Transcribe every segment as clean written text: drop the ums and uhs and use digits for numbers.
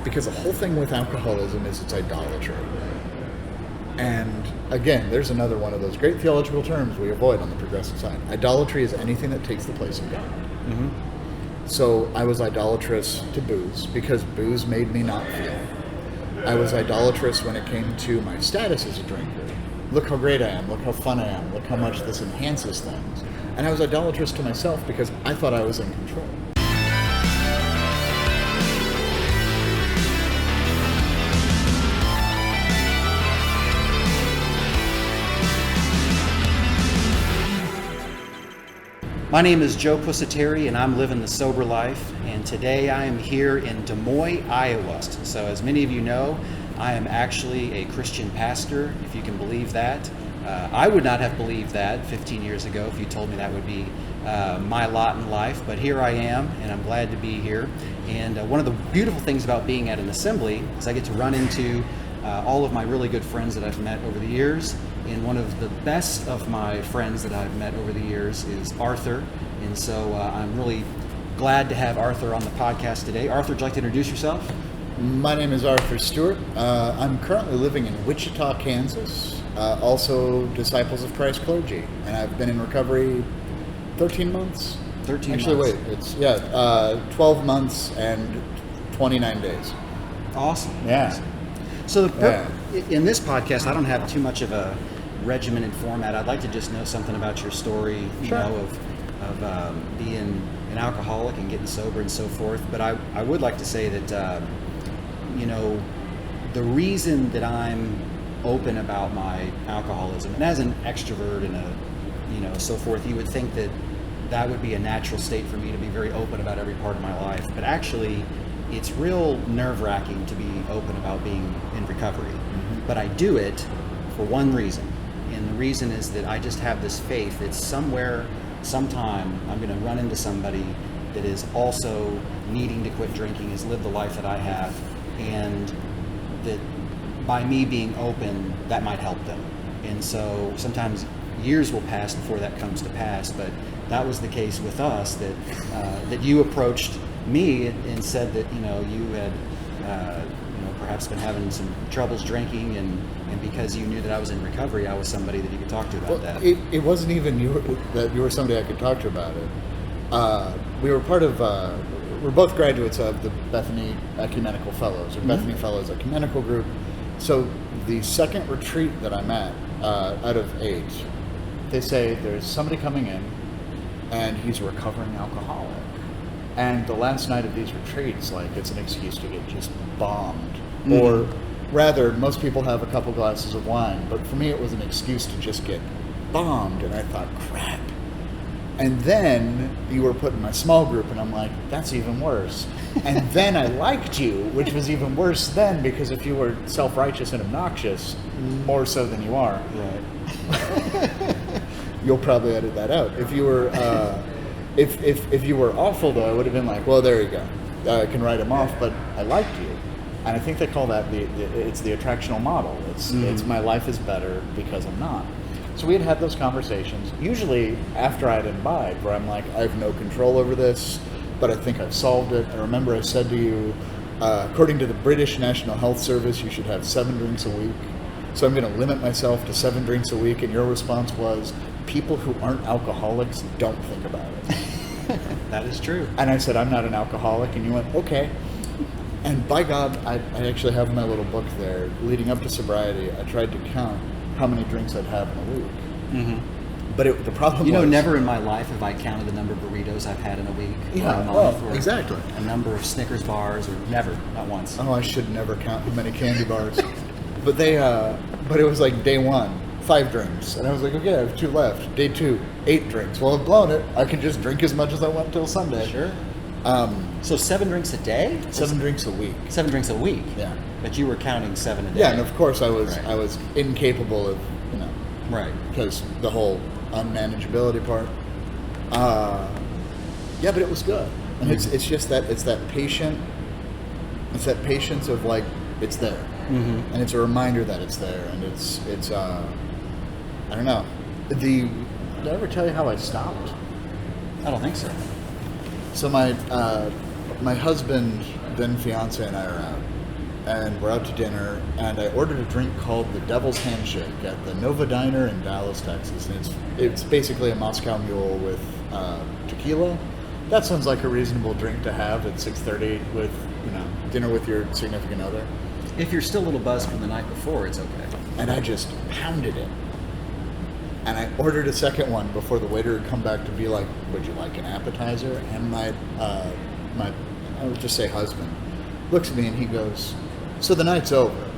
because the whole thing with alcoholism is it's idolatry. And again, there's another one of those great theological terms we avoid on the progressive side. Idolatry is anything that takes the place of God. Mm-hmm. So I was idolatrous to booze because booze made me not feel. I was idolatrous when it came to my status as a drinker. Look how great I am, look how fun I am, look how much this enhances things. And I was idolatrous to myself because I thought I was in control. My name is Joe Pusateri, and I'm living the sober life, and today I am here in Des Moines, Iowa. So as many of you know, I am actually a Christian pastor, if you can believe that. I would not have believed that 15 years ago if you told me that would be my lot in life, but here I am, and I'm glad to be here. And one of the beautiful things about being at an assembly is I get to run into all of my really good friends that I've met over the years. And one of the best of my friends that I've met over the years is Arthur. And so I'm really glad to have Arthur on the podcast today. Arthur, would you like to introduce yourself? My name is Arthur Stewart. I'm currently living in Wichita, Kansas, also Disciples of Christ clergy. And I've been in recovery 13 months. 13 Actually, months. wait, it's 12 months and 29 days. Awesome. Yeah. Awesome. So in this podcast, I don't have too much of a regimented format. I'd like to just know something about your story, you Sure. know, of being an alcoholic and getting sober and so forth. But I would like to say that, you know, the reason that I'm open about my alcoholism, and as an extrovert and so forth, you would think that that would be a natural state for me to be very open about every part of my life. But actually, it's real nerve-wracking to be open about being in recovery. Mm-hmm. But I do it for one reason. And the reason is that I just have this faith that somewhere, sometime, I'm going to run into somebody that is also needing to quit drinking, has lived the life that I have, and that by me being open, that might help them. And so sometimes years will pass before that comes to pass, but that was the case with us, that you approached me and said that you had perhaps been having some troubles drinking, and because you knew that I was in recovery, I was somebody that you could talk to about that. It wasn't even that you were somebody I could talk to about it. We were part of we're both graduates of the Bethany Ecumenical Fellows, or Mm-hmm. Bethany Fellows Ecumenical Group. So the second retreat that I'm at, out of 8, they say there's somebody coming in and he's a recovering alcoholic. And the last night of these retreats, like, it's an excuse to get just bombed. Mm-hmm. Or rather, most people have a couple glasses of wine, but for me it was an excuse to just get bombed. And I thought, crap. And then you were put in my small group, and I'm like, that's even worse. And then I liked you, which was even worse then, because if you were self-righteous and obnoxious, more so than you are. Right. You'll probably edit that out. If you were... If you were awful, though, I would have been like, well, there you go. I can write him off, but I liked you. And I think they call that it's the attractional model. It's my life is better because I'm not. So we had those conversations, usually after I'd imbibed, where I'm like, I have no control over this, but I think I've solved it. I remember I said to you, according to the British National Health Service, you should have 7 drinks a week. So I'm going to limit myself to 7 drinks a week. And your response was, people who aren't alcoholics don't think about it. That is true. And I said, I'm not an alcoholic. And you went, okay. And by God, I actually have my little book there. Leading up to sobriety, I tried to count how many drinks I'd have in a week. Mm-hmm. But the problem was... never in my life have I counted the number of burritos I've had in a week, Yeah, or a month, or exactly. a number of Snickers bars, or never, not once. Oh, I should never count how many candy bars. But but it was like day 1, 5 drinks. And I was like, okay, I have 2 left. Day 2, 8 drinks. Well, I've blown it. I can just drink as much as I want till Sunday. Sure. So 7 drinks a day? 7 drinks a week. 7 drinks a week? Yeah. But you were counting 7 a day? Yeah, and of course I was Right. I was incapable of, Right. because the whole unmanageability part. Yeah, but it was good. And it's just that, it's that patience of like, it's there. Mm-hmm. And it's a reminder that it's there. And it's I don't know. Did I ever tell you how I stopped? I don't think so. So my husband, then fiance, and I are out. and we're out to dinner, and I ordered a drink called the Devil's Handshake at the Nova Diner in Dallas, Texas. And it's basically a Moscow Mule with tequila. That sounds like a reasonable drink to have at 6:30 with, dinner with your significant other. If you're still a little buzzed from the night before, it's okay. And I just pounded it. And I ordered a second one before the waiter would come back to be like, would you like an appetizer? And my I would just say husband, looks at me and he goes, so the night's over.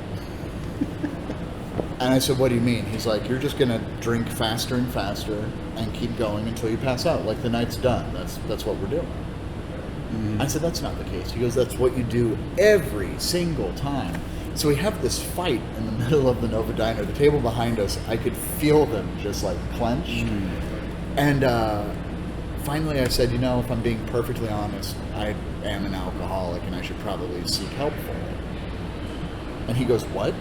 And I said, what do you mean? He's like, you're just going to drink faster and faster and keep going until you pass out. Like the night's done. That's what we're doing. I said, that's not the case. He goes, that's what you do every single time. So we have this fight in the middle of the Nova Diner. The table behind us, I could feel them just like clench. And finally I said, if I'm being perfectly honest, I am an alcoholic and I should probably seek help for it. And he goes, what?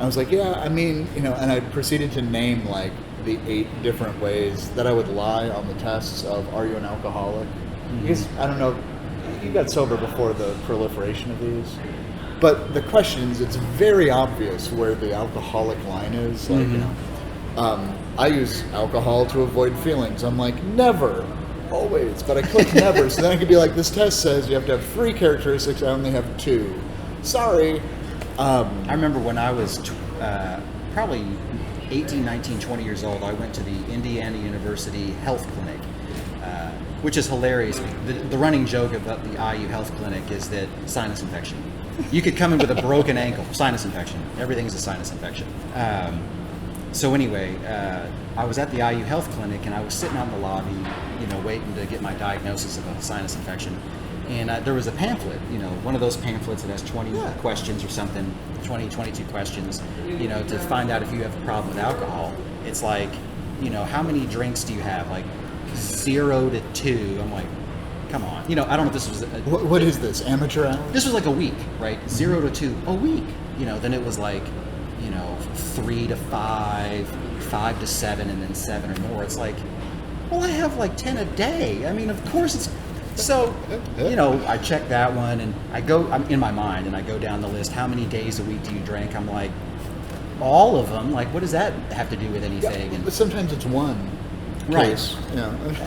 I was like, yeah, and I proceeded to name like the 8 different ways that I would lie on the tests of, are you an alcoholic? Because, I don't know, you got sober before the proliferation of these. But the questions, it's very obvious where the alcoholic line is. Like, I use alcohol to avoid feelings. I'm like, never, always. But I click never. So then I could be like, this test says you have to have 3 characteristics. I only have 2. Sorry. I remember when I was probably 18, 19, 20 years old, I went to the Indiana University Health Clinic, which is hilarious. The running joke about the IU Health Clinic is that sinus infection. You could come in with a broken ankle, sinus infection. Everything's a sinus infection. So anyway, I was at the IU Health Clinic and I was sitting out in the lobby, waiting to get my diagnosis of a sinus infection. And there was a pamphlet, one of those pamphlets that has 20 questions or something, 20, 22 questions, to find out if you have a problem with alcohol. It's like, how many drinks do you have? Like 0 to 2. I'm like, come on. I don't know if this was... What is this, amateur hour? This was like a week, right? 0 to 2, a week. Then it was like, 3 to 5, 5 to 7, and then 7 or more. It's like, well, I have like 10 a day. Of course it's... So, I check that one and I'm in my mind and I go down the list. How many days a week do you drink? I'm like, all of them. Like, what does that have to do with anything? But sometimes it's one. Right. Case,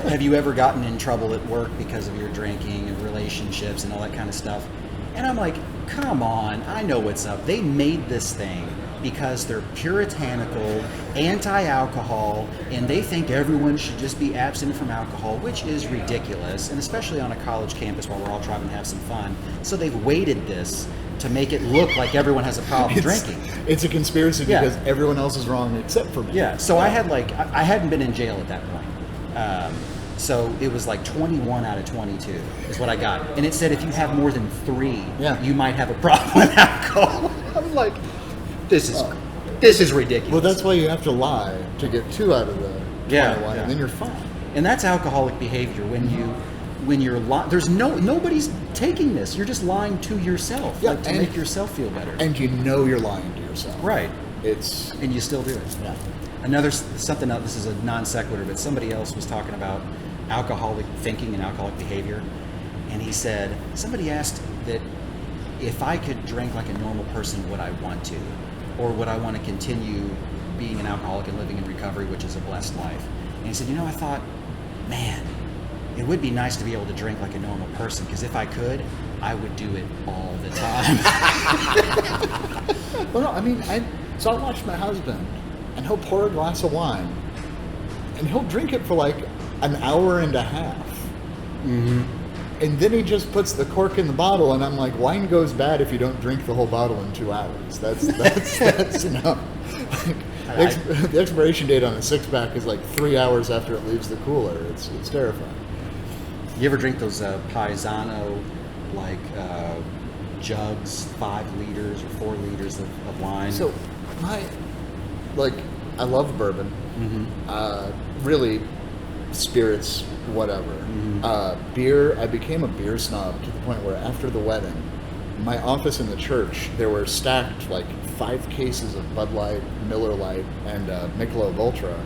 Have you ever gotten in trouble at work because of your drinking and relationships and all that kind of stuff? And I'm like, come on, I know what's up. They made this thing because they're puritanical, anti-alcohol, and they think everyone should just be abstinent from alcohol, which is ridiculous, and especially on a college campus while we're all trying to have some fun. So they've weighted this to make it look like everyone has a problem drinking. It's a conspiracy because everyone else is wrong except for me. Yeah, so I hadn't been in jail at that point. So it was like 21 out of 22 is what I got. And it said if you have more than 3, you might have a problem with alcohol. I'm like, this is ridiculous. Well, that's why you have to lie to get 2 out of the 21, and then you're fine. And that's alcoholic behavior when you're there's nobody's taking this. You're just lying to yourself, to make yourself feel better. And you're lying to yourself. Right. And you still do it. Yeah. Another something else, this is a non sequitur, but somebody else was talking about alcoholic thinking and alcoholic behavior, and he said, somebody asked that if I could drink like a normal person, would I want to? Or would I want to continue being an alcoholic and living in recovery, which is a blessed life? And he said, I thought, man, it would be nice to be able to drink like a normal person, because if I could, I would do it all the time. Well, no, so I watch my husband, and he'll pour a glass of wine, and he'll drink it for like an hour and a half. Mm-hmm. And then he just puts the cork in the bottle, and I'm like, wine goes bad if you don't drink the whole bottle in 2 hours. That's enough. The expiration date on a 6-pack is like 3 hours after it leaves the cooler. It's terrifying. You ever drink those Paisano, jugs, 5 liters or 4 liters of wine? So, I love bourbon. Mm-hmm. Really, spirits, whatever. Mm-hmm. Beer, I became a beer snob to the point where after the wedding, my office in the church, there were stacked like 5 cases of Bud Light, Miller Lite, and Michelob Ultra.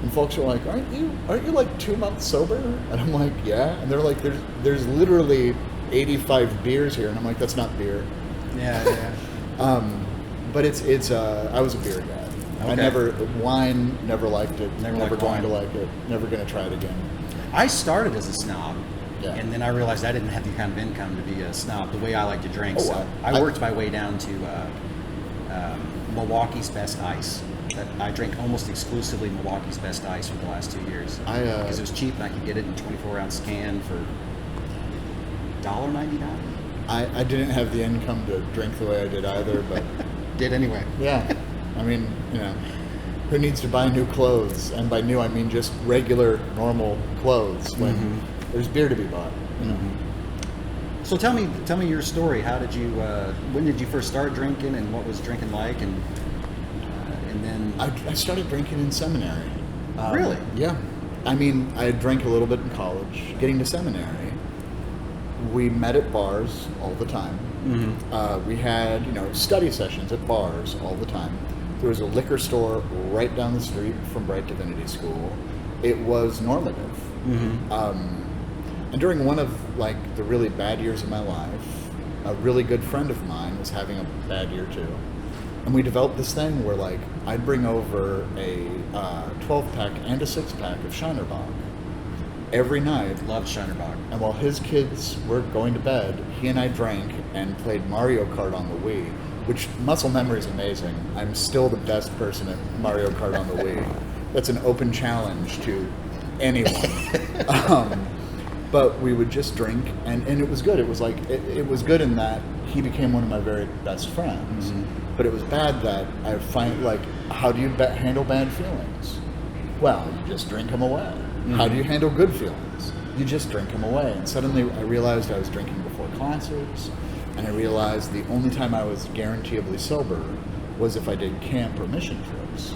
And folks were like, aren't you like 2 months sober? And I'm like, yeah. And they're like, there's literally 85 beers here. And I'm like, that's not beer. Yeah. But it's I was a beer guy. Okay. Wine, never liked it. Never Never liked going to wine. like it. Never going to try it again. I started as a snob, Yeah. and then I realized I didn't have the kind of income to be a snob the way I like to drink. Oh, So I worked my way down to Milwaukee's Best Ice. I drink almost exclusively Milwaukee's Best Ice for the last 2 years because it was cheap and I could get it in a 24-ounce can for $1.99. I didn't have the income to drink the way I did either, but Did anyway. yeah. I mean, who needs to buy new clothes? And by new, I mean just regular, normal clothes when there's beer to be bought. So tell me your story. How did you? When did you first start drinking, and what was drinking like? And then I started drinking in seminary. Really? Yeah. I mean, I drank a little bit in college. Getting to seminary, we met at bars all the time. We had, study sessions at bars all the time. There was a liquor store right down the street from Bright Divinity School. It was normative. And during one of the really bad years of my life, a really good friend of mine was having a bad year too. And we developed this thing where I'd bring over a 12-pack and a 6-pack of Shinerbach every night. loved Shinerbach. And while his kids were going to bed, he and I drank and played Mario Kart on the Wii, which muscle memory is amazing. I'm still the best person at Mario Kart on the Wii. That's an open challenge to anyone. But we would just drink, and it was good. It was it was good in that he became one of my very best friends. But it was bad that I find, how do you handle bad feelings? Well, you just drink them away. How do you handle good feelings? You just drink them away. And suddenly I realized I was drinking before classes, and I realized the only time I was guaranteeably sober was if I did camp or mission trips.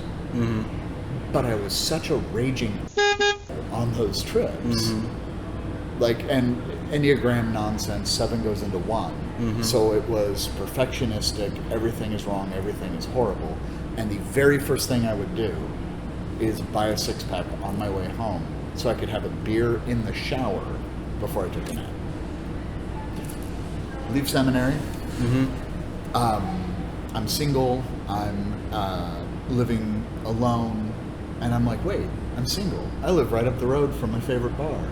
But I was such a raging on those trips. And Enneagram nonsense, 7 goes into 1. So it was perfectionistic, everything is wrong, everything is horrible. And the very first thing I would do is buy a 6-pack on my way home so I could have a beer in the shower before I took a nap. Leave seminary. I'm single, I'm living alone, and I'm like, wait, I'm single. I live right up the road from my favorite bar.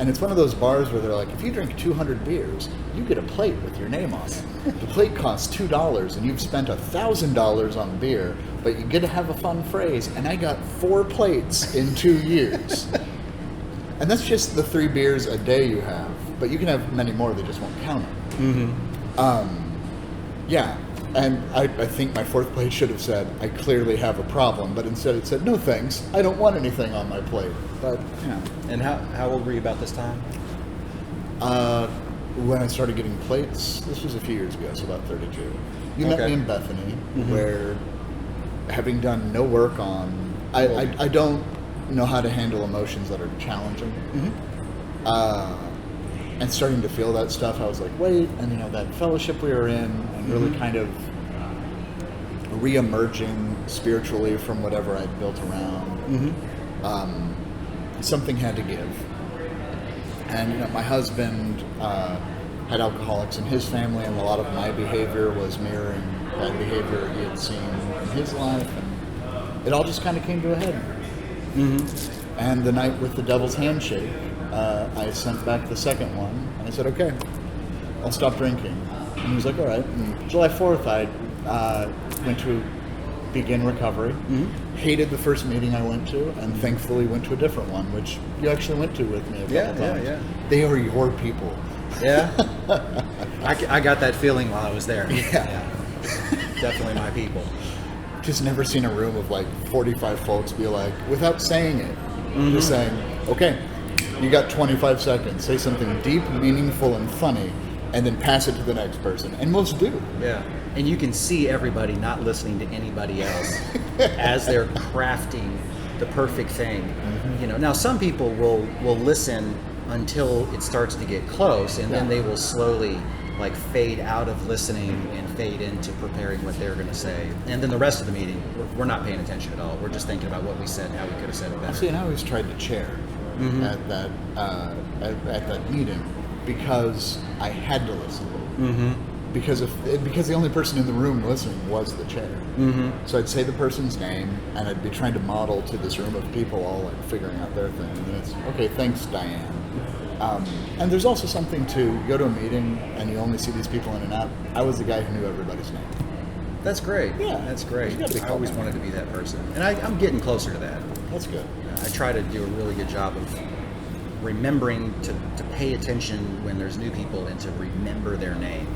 And it's one of those bars where they're like, if you drink 200 beers, you get a plate with your name on it. The plate costs $2 and you've spent $1,000 on beer, but you get to have a fun phrase. And I got 4 plates in 2 years. And that's just the 3 beers a day you have. But you can have many more, they just won't count them. Yeah. And I think my 4th plate should have said, I clearly have a problem, but instead it said, no thanks, I don't want anything on my plate. But, And how old were you about this time? When I started getting plates, this was a few years ago, so about 32. You met me in Bethany, where having done no work on, I don't know how to handle emotions that are challenging. And starting to feel that stuff, I was like, wait, and that fellowship we were in, and really kind of re-emerging spiritually from whatever I'd built around. Something had to give. And my husband had alcoholics in his family, and a lot of my behavior was mirroring bad behavior he had seen in his life, and it all just kind of came to a head. And the night with the devil's handshake, I sent back the second one, and I said, okay, I'll stop drinking. And he was like, all right. And July 4th, I went to begin recovery. Hated the first meeting I went to, and thankfully went to a different one, which you actually went to with me a couple times. Yeah. They are your people. Yeah. I got that feeling while I was there. Yeah. Definitely my people. Just never seen a room of 45 folks be like, without saying it, just saying, okay, you got 25 seconds, say something deep, meaningful, and funny, and then pass it to the next person. And most do. Yeah. And you can see everybody not listening to anybody else as they're crafting the perfect thing. Now some people will listen until it starts to get close, and then they will slowly fade out of listening and fade into preparing what they're going to say. And then the rest of the meeting, we're not paying attention at all. We're just thinking about what we said, how we could have said it better. See, and I always tried to chair at that meeting because I had to listen. because the only person in the room listening was the chair. Mm-hmm. So I'd say the person's name, and I'd be trying to model to this room of people all like figuring out their thing. And then it's, okay, thanks, Diane. And there's also something to go to a meeting and you only see these people in and out. I was the guy who knew everybody's name. That's great. Yeah. That's great. You gotta be I always calm. wanted to be that person. And I'm getting closer to that. That's good. I try to do a really good job of remembering to pay attention when there's new people and to remember their name.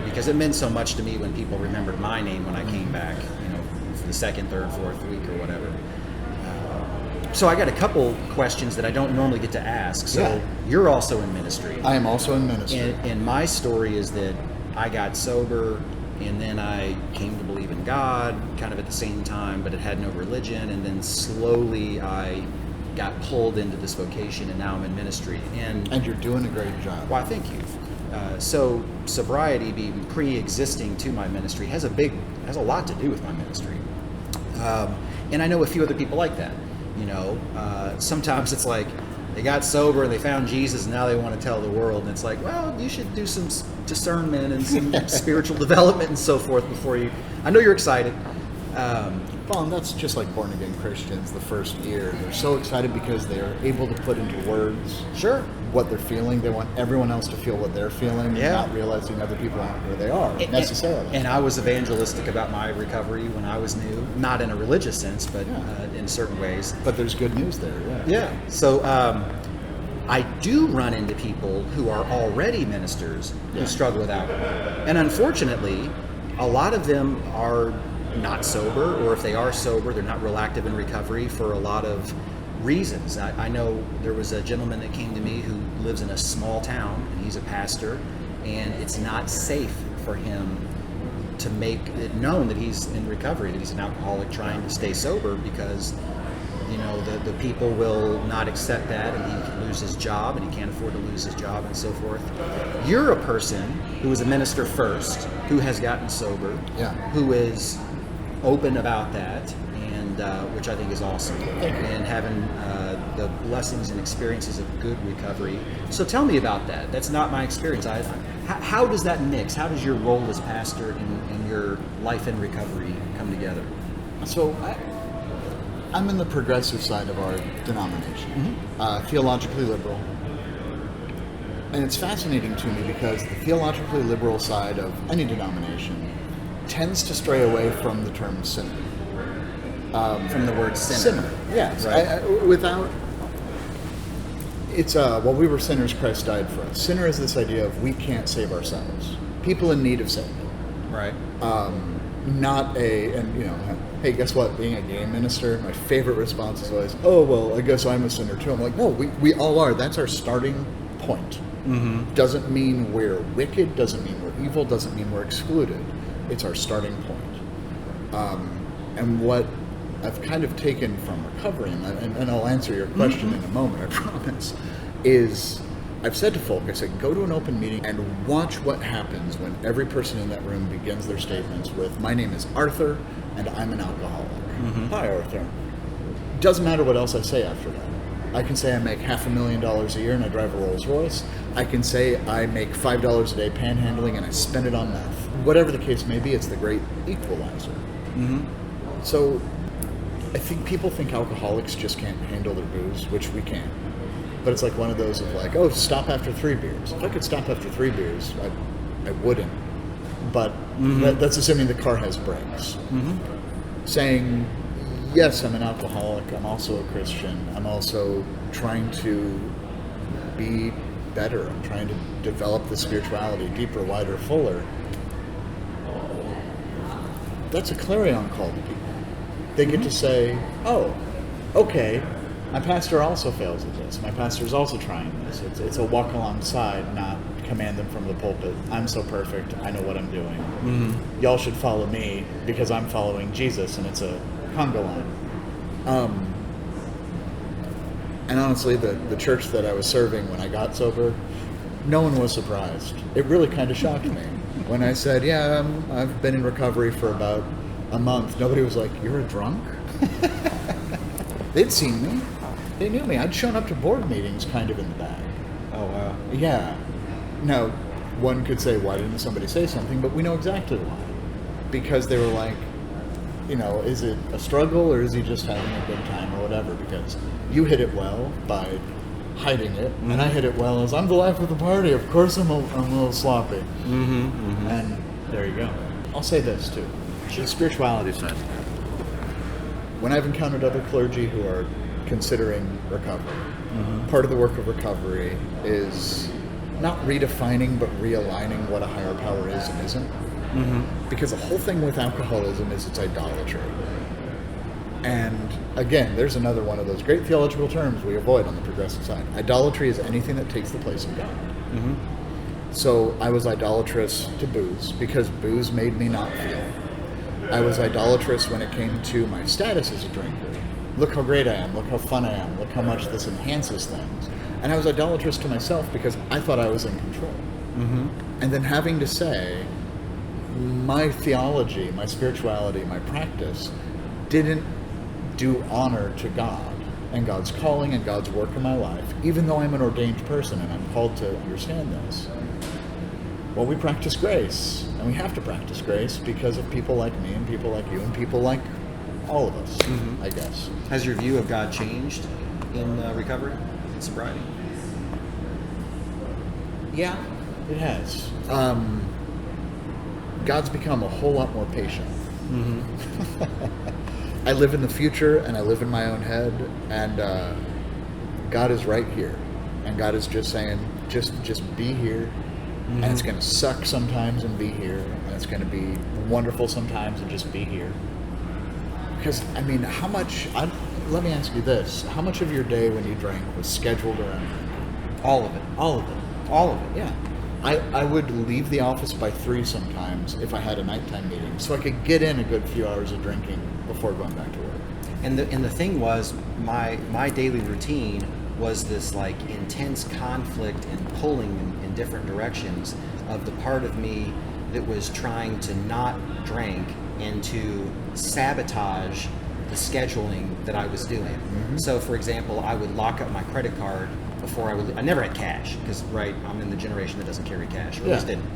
Because it meant so much to me when people remembered my name when I came back, for the second, third, fourth week or whatever. So I got a couple questions that I don't normally get to ask. So Yeah. you're also in ministry. I am also in ministry. And my story is that I got sober and then I came to believe in God kind of at the same time, but it had no religion. And then slowly I got pulled into this vocation and now I'm in ministry. And you're doing a great job. Why, thank you. So sobriety being pre-existing to my ministry has a lot to do with my ministry. And I know a few other people like that. Sometimes it's like they got sober and they found Jesus and now they want to tell the world. And it's like, well, you should do some discernment and some spiritual development and so forth before you. I know you're excited. Well, and that's just like born again Christians the first year. They're so excited because they're able to put into words Sure. what they're feeling. They want everyone else to feel what they're feeling, Yeah. not realizing other people aren't where they are necessarily. And I was evangelistic about my recovery when I was new, not in a religious sense, but in certain ways. But there's good news there, yeah. Yeah. So I do run into people who are already ministers who struggle with alcohol. And unfortunately, a lot of them are not sober, or if they are sober, they're not real active in recovery for a lot of reasons. I know there was a gentleman that came to me who lives in a small town, and he's a pastor, and it's not safe for him to make it known that he's in recovery, that he's an alcoholic trying to stay sober, because the people will not accept that, and he can lose his job, and he can't afford to lose his job, and so forth. You're a person who was a minister first, who has gotten sober, Yeah. who is open about that, and which I think is awesome, and having the blessings and experiences of good recovery. So tell me about that. That's not my experience. How does that mix? How does your role as pastor and your life in recovery come together? So I'm in the progressive side of our denomination, theologically liberal. And it's fascinating to me because the theologically liberal side of any denomination tends to stray away from the term sinner. From the word sinner. Yes. Right. Without... It's, we were sinners, Christ died for us. Sinner is this idea of we can't save ourselves. People in need of saving. Right. Hey, guess what? Being a gay minister, my favorite response is always, oh, well, I guess I'm a sinner too. I'm like, no, we all are. That's our starting point. Mm-hmm. Doesn't mean we're wicked, doesn't mean we're evil, doesn't mean we're excluded. It's our starting point. And what I've kind of taken from recovery, and I'll answer your question in a moment, I promise, is I've said to folk, I said, go to an open meeting and watch what happens when every person in that room begins their statements with, my name is Arthur, and I'm an alcoholic. Mm-hmm. Hi, Arthur. Doesn't matter what else I say after that. I can say I make $500,000 a year and I drive a Rolls Royce. I can say I make $5 a day panhandling and I spend it on meth. Whatever the case may be, it's the great equalizer. Mm-hmm. So I think people think alcoholics just can't handle their booze, which we can. But it's like one of those of like, oh, stop after 3 beers. If I could stop after 3 beers, I wouldn't. But that's assuming the car has brakes. Mm-hmm. Saying, yes, I'm an alcoholic, I'm also a Christian, I'm also trying to be better, I'm trying to develop the spirituality deeper, wider, fuller. That's a clarion call to people. They get to say, oh, okay, my pastor also fails at this. My pastor's also trying this. It's a walk alongside, not command them from the pulpit. I'm so perfect, I know what I'm doing. Mm-hmm. Y'all should follow me because I'm following Jesus, and it's a conga line. And honestly, the church that I was serving when I got sober, no one was surprised. It really kind of shocked me. When I said, yeah, I've been in recovery for about a month, nobody was like, you're a drunk? They'd seen me. They knew me. I'd shown up to board meetings kind of in the back. Oh, wow. Yeah. No, one could say, why didn't somebody say something? But we know exactly why. Because they were like, is it a struggle or is he just having a good time or whatever? Because you hit it well by hiding it, and I hit it well as I'm the life of the party. Of course I'm a little sloppy. And there you go. I'll say this too. The spirituality side. When I've encountered other clergy who are considering recovery, part of the work of recovery is not redefining but realigning what a higher power is and isn't. Because the whole thing with alcoholism is it's idolatry. And again, there's another one of those great theological terms we avoid on the progressive side. Idolatry is anything that takes the place of God. So I was idolatrous to booze because booze made me not feel. I was idolatrous when it came to my status as a drinker. Look how great I am, look how fun I am, look how much this enhances things. And I was idolatrous to myself because I thought I was in control. And then having to say, my theology, my spirituality, my practice didn't do honor to God and God's calling and God's work in my life, even though I'm an ordained person and I'm called to understand this. Well, we practice grace, and we have to practice grace because of people like me and people like you and people like all of us, I guess. Has your view of God changed in recovery and sobriety? Yeah, it has. God's become a whole lot more patient. I live in the future and I live in my own head, and God is right here, and God is just saying, just be here, and it's going to suck sometimes and be here, and it's going to be wonderful sometimes and just be here. Because how much? Let me ask you this: how much of your day when you drank was scheduled around drinking? All of it. All of it. All of it. Yeah. I would leave the office by 3 sometimes if I had a nighttime meeting, so I could get in a good few hours of drinking before going back to work. And the thing was, my daily routine was this like intense conflict and pulling in different directions of the part of me that was trying to not drink and to sabotage the scheduling that I was doing. So, for example, I would lock up my credit card before I never had cash because, I'm in the generation that doesn't carry cash, or at least didn't.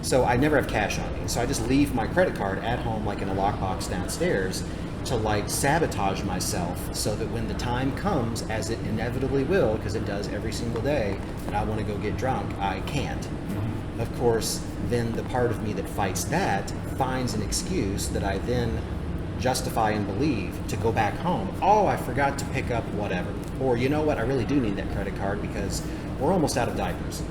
So I never have cash on me. So I just leave my credit card at home, like in a lockbox downstairs, to like sabotage myself so that when the time comes, as it inevitably will, because it does every single day, and I want to go get drunk, I can't. Of course, then the part of me that fights that finds an excuse that I then justify and believe to go back home. Oh, I forgot to pick up whatever. Or, you know what, I really do need that credit card because we're almost out of diapers,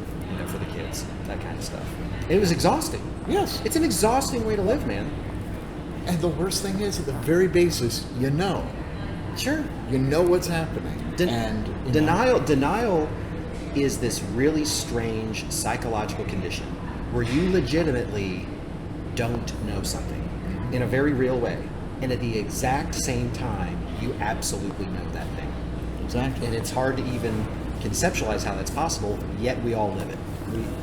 for the kids, that kind of stuff. It was exhausting. Yes. It's an exhausting way to live, man. And the worst thing is, at the very basis, you know. Sure. You know what's happening. Denial is this really strange psychological condition where you legitimately don't know something in a very real way. And at the exact same time, you absolutely know that thing. Exactly. And it's hard to even conceptualize how that's possible, yet we all live it.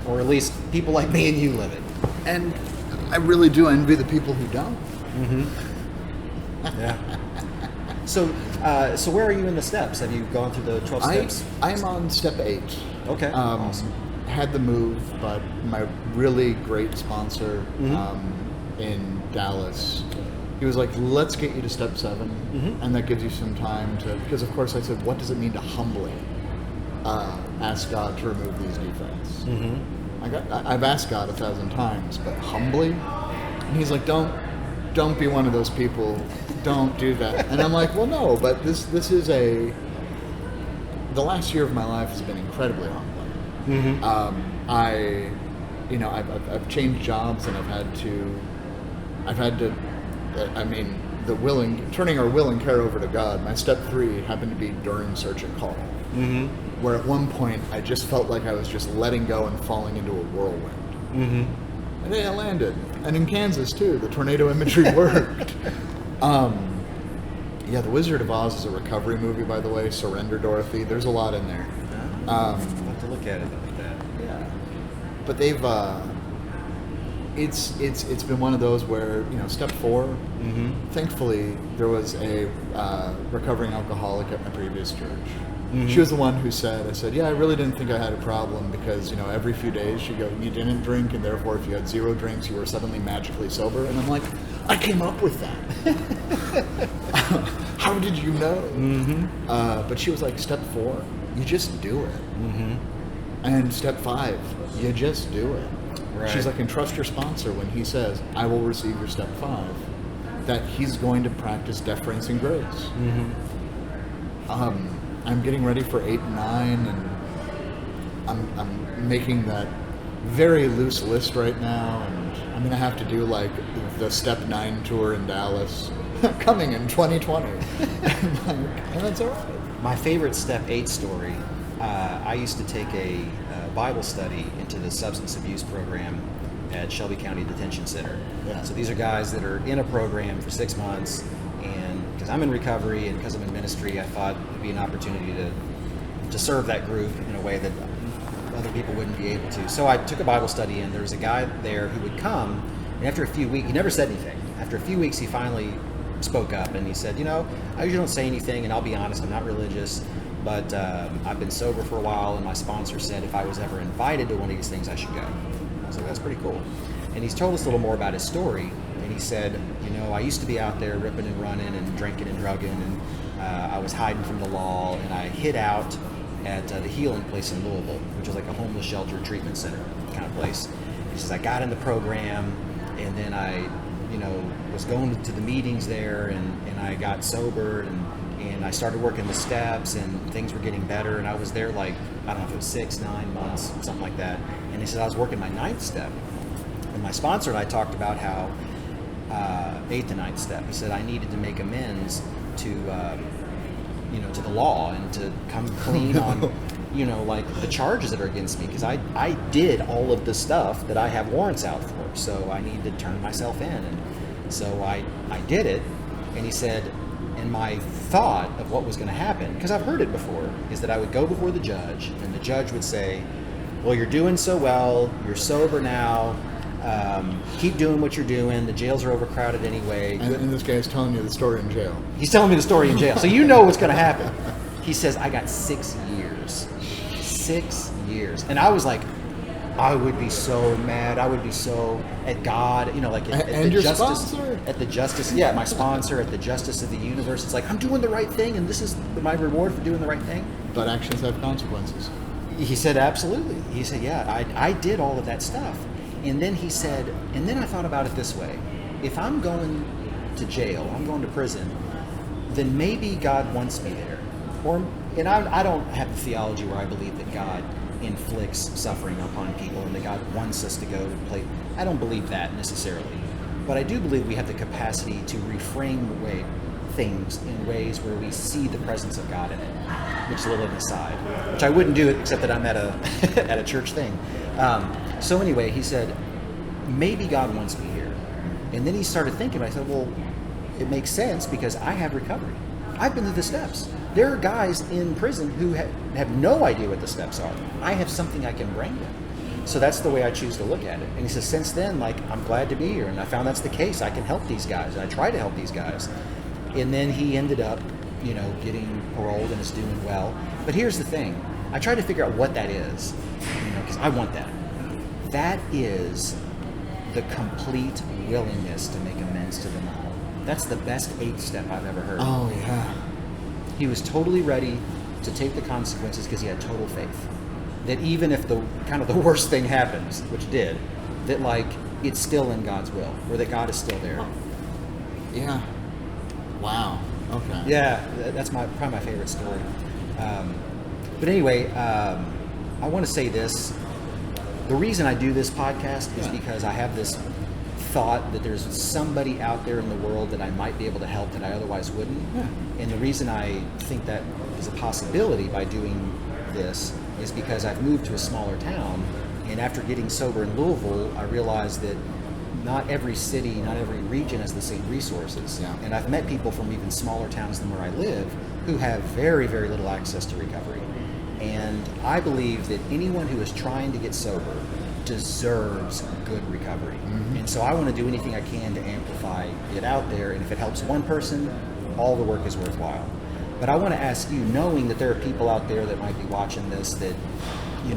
Or at least people like me and you live it. And I really do envy the people who don't. Yeah. So where are you in the steps? Have you gone through the 12 steps? I'm on step 8. Okay, awesome. Had the move, but my really great sponsor in Dallas, he was like, let's get you to step 7, and that gives you some time to, because of course I said, what does it mean to humbly ask God to remove these defects? I've asked God 1,000 times, but humbly? And he's like, don't be one of those people. Don't do that. And I'm like, well, no, but this is the last year of my life has been incredibly humbling. I've changed jobs, and I've had to, turning our will and care over to God. My step 3 happened to be during search and call, where at one point I just felt like I was just letting go and falling into a whirlwind. And then I landed. And in Kansas, too, the tornado imagery worked. The Wizard of Oz is a recovery movie, by the way. Surrender, Dorothy. There's a lot in there. I'll have to look at it like that. Yeah. But they've... It's been one of those where, step 4, thankfully, there was a recovering alcoholic at my previous church. She was the one who said, I said, yeah, I really didn't think I had a problem because, every few days you go, you didn't drink, and therefore if you had 0 drinks, you were suddenly magically sober. And I'm like, I came up with that. How did you know? But she was like, step 4, you just do it. And step 5, you just do it. Right. She's like, and trust your sponsor when he says, I will receive your step 5, that he's going to practice deference and grace. I'm getting ready for 8 and 9, and I'm making that very loose list right now, and I'm going to have to do like the step 9 tour in Dallas coming in 2020. And that's all right. My favorite step 8 story, I used to take a Bible study into the substance abuse program at Shelby County Detention Center. Yeah. So these are guys that are in a program for 6 months, and because I'm in recovery and because I'm in ministry, I thought it'd be an opportunity to serve that group in a way that other people wouldn't be able to. So I took a Bible study, and there was a guy there who would come, and after a few weeks, he never said anything. After a few weeks, he finally spoke up, and he said, I usually don't say anything, and I'll be honest, I'm not religious, but I've been sober for a while, and my sponsor said if I was ever invited to one of these things, I should go. I was like, that's pretty cool. And he's told us a little more about his story, and he said, I used to be out there ripping and running and drinking and drugging, and I was hiding from the law, and I hid out at the Healing place in Louisville, which is like a homeless shelter treatment center kind of place. He says, I got in the program, and then I, was going to the meetings there, and I got sober, and I started working the steps, and things were getting better, and I was there like, I don't know if it was 6, 9 months, something like that. And he said, I was working my 9th step. And my sponsor and I talked about how 8th and 9th step, he said I needed to make amends to the law and to come clean on, like the charges that are against me, because I did all of the stuff that I have warrants out for, so I needed to turn myself in. And so I did it. And he said, and my thought of what was going to happen, because I've heard it before, is that I would go before the judge, and the judge would say, well, you're doing so well, you're sober now, keep doing what you're doing, the jails are overcrowded anyway. And this guy's telling you the story in jail. He's telling me the story in jail, so you know what's going to happen. He says, I got 6 years. 6 years. And I was like, I would be so mad. I would be so at God, like at and the your justice, sponsor? at the justice, yeah, my sponsor, at the justice of the universe. It's like, I'm doing the right thing, and this is my reward for doing the right thing. But actions have consequences. He said, absolutely. He said, yeah, I did all of that stuff. And then he said, and then I thought about it this way. If I'm going to jail, I'm going to prison, then maybe God wants me there. And I don't have the theology where I believe that God inflicts suffering upon people and that God wants us to go to play. I don't believe that necessarily. But I do believe we have the capacity to reframe things in ways where we see the presence of God in it, which is a little aside, which I wouldn't do it except that I'm at a at a church thing. So anyway, he said, maybe God wants me here. And then he started thinking, I said, well, it makes sense because I have recovery. I've been through the steps. There are guys in prison who have no idea what the steps are. I have something I can bring them. So that's the way I choose to look at it. And he says, since then, I'm glad to be here. And I found that's the case. I can help these guys. And I try to help these guys. And then he ended up, getting paroled and is doing well. But here's the thing. I tried to figure out what that is, because I want that. That is the complete willingness to make amends to them all. That's the best 8th step I've ever heard. Oh, yeah. He was totally ready to take the consequences because he had total faith. That even if the worst thing happens, which did, that it's still in God's will, or that God is still there. Yeah. Wow. Okay. Yeah, that's probably my favorite story. But anyway, I want to say this. The reason I do this podcast is because I have this thought that there's somebody out there in the world that I might be able to help that I otherwise wouldn't. Yeah. And the reason I think that is a possibility by doing this is because I've moved to a smaller town, and after getting sober in Louisville, I realized that not every city, not every region has the same resources. Yeah. And I've met people from even smaller towns than where I live who have very, very little access to recovery. And I believe that anyone who is trying to get sober deserves good recovery. Mm-hmm. And so I want to do anything I can to amplify it out there. And if it helps one person, all the work is worthwhile. But I want to ask you, knowing that there are people out there that might be watching this that,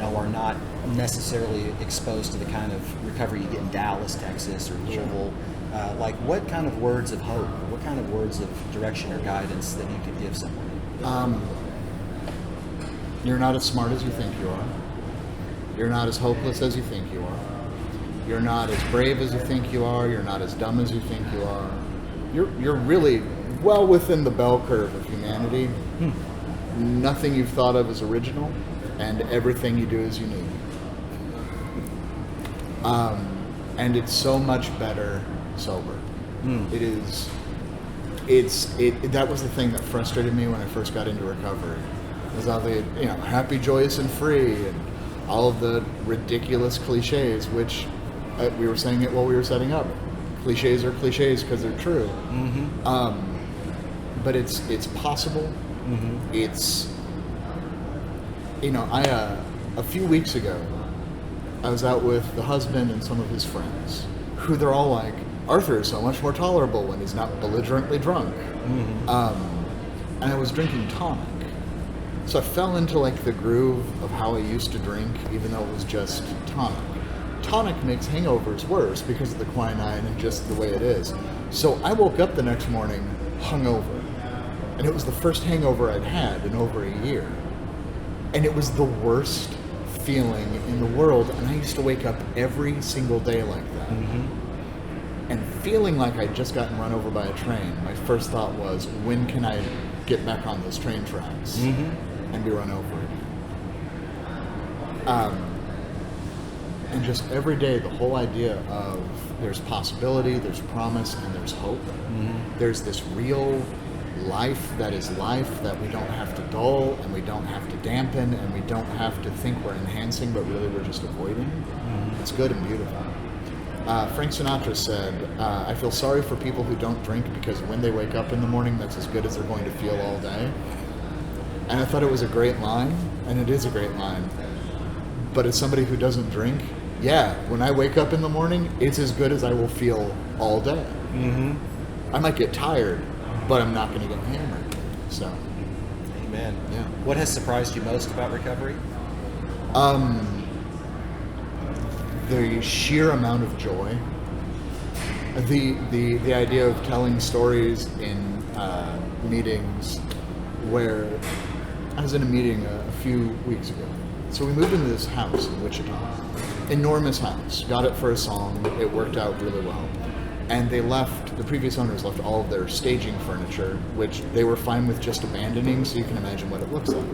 are not necessarily exposed to the kind of recovery you get in Dallas, Texas, or Louisville, what kind of words of hope, what kind of words of direction or guidance that you could give someone? You're not as smart as you think you are. You're not as hopeless as you think you are. You're not as brave as you think you are. You're not as dumb as you think you are. You're really well within the bell curve of humanity. Nothing you've thought of is original, and everything you do is unique. And it's so much better sober. It is. That was the thing that frustrated me when I first got into recovery. Was all the happy, joyous, and free, and all of the ridiculous cliches, which we were saying it while we were setting up. Cliches are cliches because they're true. But it's possible. It's a few weeks ago, I was out with the husband and some of his friends, who they're all like, Arthur is so much more tolerable when he's not belligerently drunk. And I was drinking tonic. So I fell into the groove of how I used to drink, even though it was just tonic. Tonic makes hangovers worse because of the quinine and just the way it is. So I woke up the next morning hungover. And it was the first hangover I'd had in over a year. And it was the worst feeling in the world. And I used to wake up every single day like that. And feeling like I'd just gotten run over by a train, my first thought was, when can I get back on those train tracks and be run over again? And just every day, the whole idea of there's possibility, there's promise, and there's hope. There's this real life that is life that we don't have to dull, and we don't have to dampen, and we don't have to think we're enhancing, but really we're just avoiding. It's good and beautiful. Frank Sinatra said, I feel sorry for people who don't drink because when they wake up in the morning, that's as good as they're going to feel all day. And I thought it was a great line, and it is a great line. But as somebody who doesn't drink, when I wake up in the morning, it's as good as I will feel all day. I might get tired, but I'm not going to get hammered. So, amen. Yeah. What has surprised you most about recovery? The sheer amount of joy. The idea of telling stories in meetings where I was in a meeting a few weeks ago. So we moved into this house in Wichita. Enormous house. Got it for a song. It worked out really well. And the previous owners left all of their staging furniture, which they were fine with just abandoning, so you can imagine what it looks like.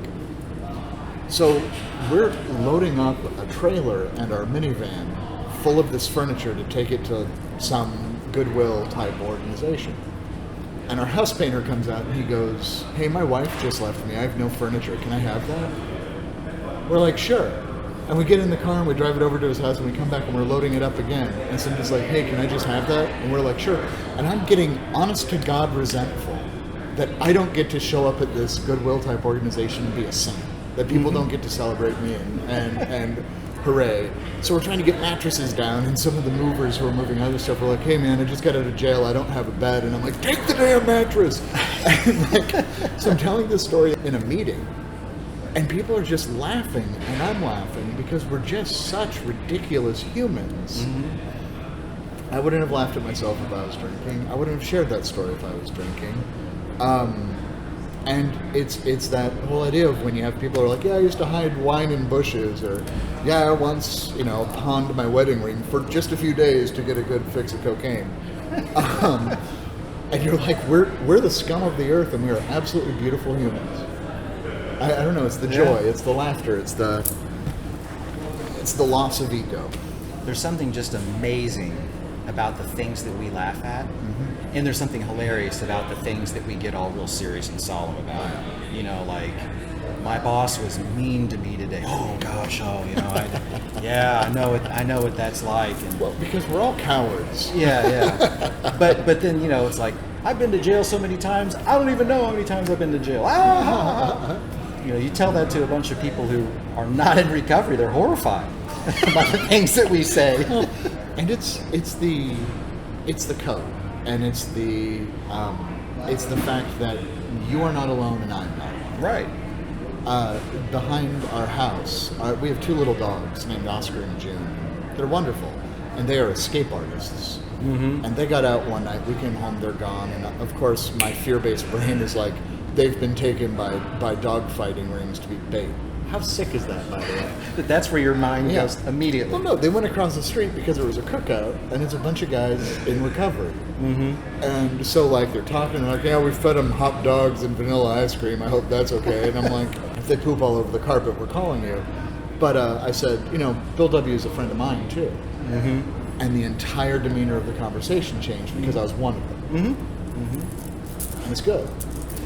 So we're loading up a trailer and our minivan full of this furniture to take it to some Goodwill type organization. And our house painter comes out and he goes, hey, my wife just left me. I have no furniture. Can I have that? We're like, sure. And we get in the car and we drive it over to his house and we come back and we're loading it up again. And somebody's like, hey, can I just have that? And we're like, sure. And I'm getting honest to God resentful that I don't get to show up at this Goodwill type organization and be a saint. That people don't get to celebrate me and hooray. So we're trying to get mattresses down, and some of the movers who are moving other stuff were like, hey man, I just got out of jail, I don't have a bed. And I'm like, take the damn mattress. And so I'm telling this story in a meeting, and people are just laughing, and I'm laughing because we're just such ridiculous humans. I wouldn't have laughed at myself if I was drinking. I wouldn't have shared that story if I was drinking. And it's that whole idea of when you have people who are like, yeah, I used to hide wine in bushes, or yeah, I once, pawned my wedding ring for just a few days to get a good fix of cocaine. And you're like, we're the scum of the earth, and we are absolutely beautiful humans. I don't know, it's the joy, it's the laughter, it's the loss of ego. There's something just amazing about the things that we laugh at, and there's something hilarious about the things that we get all real serious and solemn about. Like, my boss was mean to me today. Oh gosh, I know what that's like. And well, because we're all cowards. Yeah. But then it's like, I've been to jail so many times, I don't even know how many times I've been to jail. You tell that to a bunch of people who are not in recovery, they're horrified by the things that we say. And it's the code, and it's the It's the fact that you are not alone and I'm not alone. Right. Behind our house, we have 2 little dogs named Oscar and June. They're wonderful, and they are escape artists. Mm-hmm. And they got out one night. We came home, they're gone, and of course, my fear-based brain is like, they've been taken by dog fighting rings to be bait. How sick is that, by the way? But that's where your mind Yeah. goes immediately. Well, no, they went across the street because there was a cookout, and it's a bunch of guys in recovery. Mm-hmm. And so, like, they're talking, like, yeah, we fed them hot dogs and vanilla ice cream. I hope that's okay. And I'm like, if they poop all over the carpet, we're calling you. But I said, Bill W. is a friend of mine, too. Mm-hmm. And the entire demeanor of the conversation changed because I was one of them. Mm-hmm. Mm-hmm. And it's good.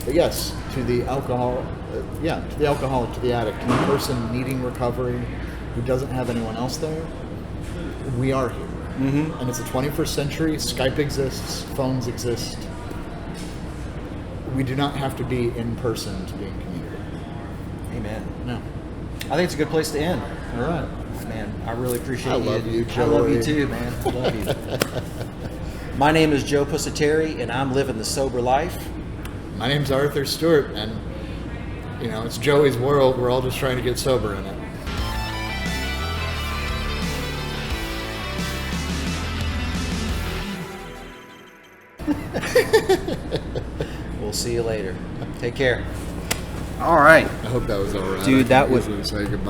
But yes, to the alcoholic, to the addict, to the person needing recovery who doesn't have anyone else there, we are here. Mm-hmm. And it's the 21st century. Skype exists. Phones exist. We do not have to be in person to be in community. Amen. No. I think it's a good place to end. All right. Man, I really appreciate I you. love you, I love you Joey. too, man. I love you. My name is Joe Pusateri, and I'm living the sober life. My name's Arthur Stewart, and it's Joey's world. We're all just trying to get sober in it. We'll see you later. Take care. All right. I hope that was all right. Dude, I that think was- we should say goodbye.